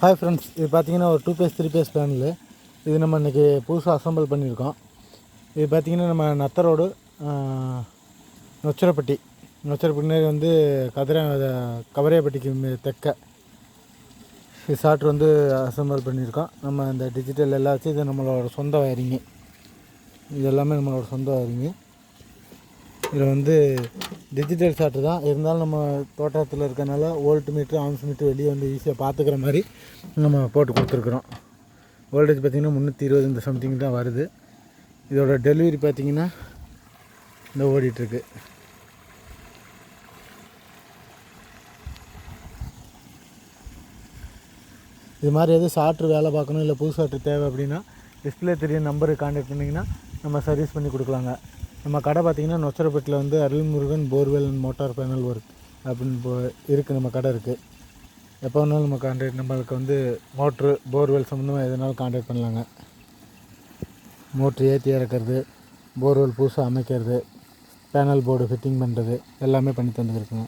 Hi friends, இது பார்த்தீங்கன்னா ஒரு 2 பேஸ் 3 பேஸ் பேனல். இது நம்ம இன்றைக்கி புதுசாக அசம்பிள் பண்ணியிருக்கோம். இது பார்த்திங்கன்னா நம்ம நத்தரோடு நொச்சரப்பட்டி வந்து கவரையாப்பட்டிக்கு தெற்க இது சாட்ரு வந்து அசம்பிள் பண்ணியிருக்கோம். நம்ம இந்த டிஜிட்டல் எல்லாம் வச்சு இது நம்மளோட சொந்த வயரிங்கு. இது எல்லாமே நம்மளோட சொந்த வயரிங்கு. இதில் வந்து டிஜிட்டல் சார்ட்டு தான் இருந்தாலும் நம்ம தோட்டத்தில் இருக்கனால வோல்ட் மீட்ரு ஆம்ஸ் மீட்ரு வெளியே வந்து ஈஸியாக பார்த்துக்கிற மாதிரி நம்ம போட்டு கொடுத்துருக்குறோம். வோல்டேஜ் பார்த்திங்கன்னா 320 இந்த சம்திங் தான் வருது. இதோட டெலிவரி பார்த்திங்கன்னா இந்த ஓடிட்டுருக்கு. இது மாதிரி எதுவும் சாட்ரு வேலை பார்க்கணும் இல்லை புது சாட்ரு தேவை அப்படின்னா டிஸ்பிளே தெரிய நம்பருக்கு கான்டாக்ட் பண்ணிங்கன்னா நம்ம சர்வீஸ் பண்ணி கொடுக்கலாங்க. நம்ம கடை பார்த்திங்கன்னா நொச்சரப்பட்டியில் வந்து Arulmurugan borewell and motor panel work அப்படின்னு இருக்குது. நம்ம கடை இருக்குது. எப்போ வேணாலும் நம்ம நம்மளுக்கு வந்து மோட்ரு போர்வெல் சம்மந்தமாக எதுனாலும் கான்டாக்ட் பண்ணலாங்க. மோட்ரு ஏற்றி இறக்கிறது, போர்வெல் புதுசாக அமைக்கிறது, பேனல் போர்டு ஃபிட்டிங் பண்ணுறது எல்லாமே பண்ணி தந்துருக்குங்க.